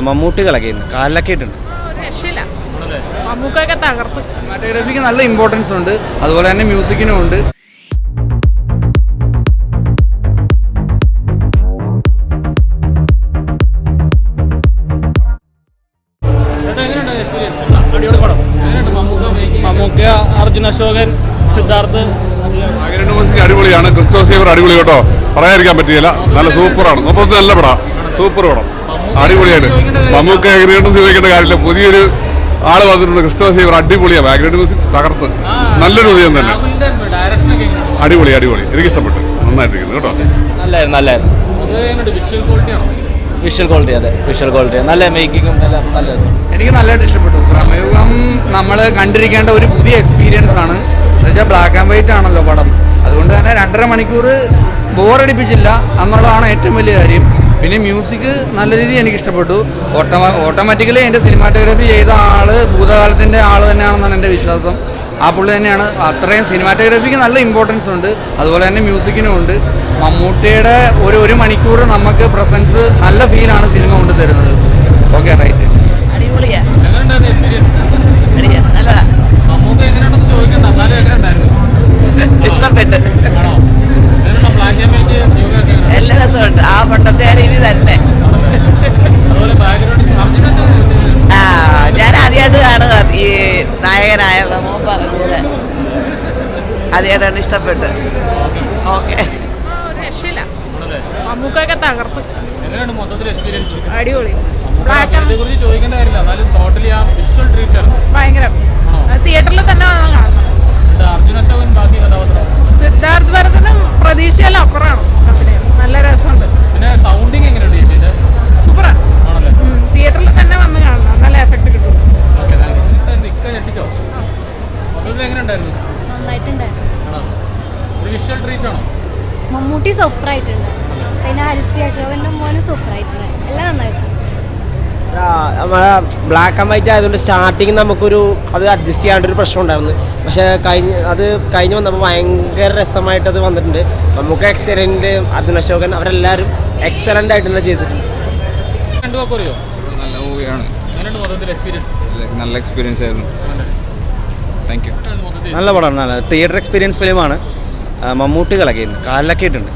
മമ്മൂട്ടി കളകിയിരുന്നു, കാലിലൊക്കെ ഇട്ടുണ്ട്. മമ്മൂക്കൊക്കെ തകർത്ത്. സിനിമാറ്റോഗ്രാഫിക്ക് നല്ല ഇമ്പോർട്ടൻസ് ഉണ്ട്, അതുപോലെ തന്നെ മ്യൂസിക്കിനും ഉണ്ട്. മമ്മൂക്ക, അർജുൻ അശോകൻ, സിദ്ധാർത്ഥ് അടിപൊളിയാണ്. ക്രിസ്റ്റോസ് സേവർ അടിപൊളി കേട്ടോ, പറയാതിരിക്കാൻ പറ്റിയില്ല. നല്ല സൂപ്പറാണ്. മൊത്തത്തിൽ നല്ല പടം, സൂപ്പർ പടം, അടിപൊളിയാണ്. മമ്മൂക്ക എങ്ങനെയൊന്നും ചോദിക്കേണ്ട കാര്യമില്ല. പുതിയൊരു ആള് വന്നിട്ടുണ്ട്, ക്രിസ്റ്റോസ് സേവർ അടിപൊളിയാണ്. ബാക്ക്ഗ്രൗണ്ട് മ്യൂസിക് തകർത്ത്, നല്ലൊരു ഉദയം തന്നെ. അടിപൊളി അടിപൊളി, എനിക്കിഷ്ടപ്പെട്ടു, നന്നായിട്ടിരിക്കുന്നു കേട്ടോ. നല്ലായിരുന്നു. വിഷ്വൽ ക്വാളിറ്റി, അതെ വിഷ്വൽ ക്വാളിറ്റി നല്ല, മേക്കിങ്ങും നല്ല രസം. എനിക്ക് നല്ലതായിട്ട് ഇഷ്ടപ്പെട്ടു. പ്രമേയം നമ്മൾ കണ്ടിരിക്കേണ്ട ഒരു പുതിയ എക്സ്പീരിയൻസ് ആണ്. എന്നുവെച്ചാൽ ബ്ലാക്ക് ആൻഡ് വൈറ്റ് ആണല്ലോ പടം, അതുകൊണ്ട് തന്നെ 2.5 മണിക്കൂർ ബോറടിപ്പിച്ചില്ല എന്നുള്ളതാണ് ഏറ്റവും വലിയ കാര്യം. പിന്നെ മ്യൂസിക് നല്ല രീതിയിൽ എനിക്ക് ഇഷ്ടപ്പെട്ടു. ഓട്ടോമാറ്റിക്കലി എൻ്റെ സിനിമാറ്റോഗ്രാഫി ചെയ്ത ആള് ഭൂതകാലത്തിൻ്റെ ആള് തന്നെയാണെന്നാണ് എൻ്റെ വിശ്വാസം. ആ പുള്ളി തന്നെയാണ്. അത്രയും സിനിമാറ്റോഗ്രാഫിക്ക് നല്ല ഇമ്പോർട്ടൻസ് ഉണ്ട്, അതുപോലെ തന്നെ മ്യൂസിക്കിനും ഉണ്ട്. മമ്മൂട്ടിയുടെ ഒരു മണിക്കൂർ നമുക്ക് പ്രസൻസ്, നല്ല ഫീലാണ് സിനിമ കൊണ്ട് തരുന്നത്. Okay, right. ഇഷ്ടപ്പെട്ട് എല്ലാ രസമുണ്ട്. ആ പണ്ടത്തെ ആ രീതി തന്നെ. ഞാൻ ആദ്യമായിട്ട് കാണുക ഈ നായകനായ മോൻ പറഞ്ഞത്, ആദ്യമായിട്ടാണ് ഇഷ്ടപ്പെട്ട്. ഓക്കെ, മമ്മൂക്കൊക്കെ തകർത്ത്. അടിപൊളി. ഭയങ്കര തിയേറ്ററിൽ തന്നെ കാണണം. സിദ്ധാർത്ഥ് ഭരതനും പ്രതീക്ഷയെല്ലാം അപ്പുറമാണ് അഭിനയം. നല്ല രസമുണ്ട്. സൂപ്പറാ. തിയേറ്ററിൽ തന്നെ വന്ന് കാണണം, നല്ല എഫക്ട് കിട്ടും. മമ്മൂട്ടി സൂപ്പറായിട്ടുണ്ട്. പിന്നെ ഹരിശ്രീ അശോകൻ്റെ മോനും സൂപ്പറായിട്ടുണ്ട്. എല്ലാം നന്നായിരുന്നു. നമ്മളെ ബ്ലാക്ക് ആൻഡ് വൈറ്റ് ആയതുകൊണ്ട് സ്റ്റാർട്ടിങ് നമുക്കൊരു അത് അഡ്ജസ്റ്റ് ചെയ്യാണ്ടൊരു പ്രശ്നം ഉണ്ടായിരുന്നു. പക്ഷേ കഴിഞ്ഞ് വന്നപ്പോൾ ഭയങ്കര രസമായിട്ട് അത് വന്നിട്ടുണ്ട്. നമുക്ക് എക്സലൻ്റ്, അർജുൻ അശോകൻ അവരെല്ലാവരും എക്സലൻ്റ് ആയിട്ട് തന്നെ ചെയ്തിട്ടുണ്ട്. നല്ല മൂവിയാണ്, നല്ല എക്സ്പീരിയൻസ് ആയിരുന്നു. Thank you. നല്ല പടമാണ്, നല്ല തിയേറ്റർ എക്സ്പീരിയൻസ് ഫിലിമാണ്. മമ്മൂട്ടി കളകിയിരുന്നു, കാലിലൊക്കെ ഇട്ടുണ്ട്.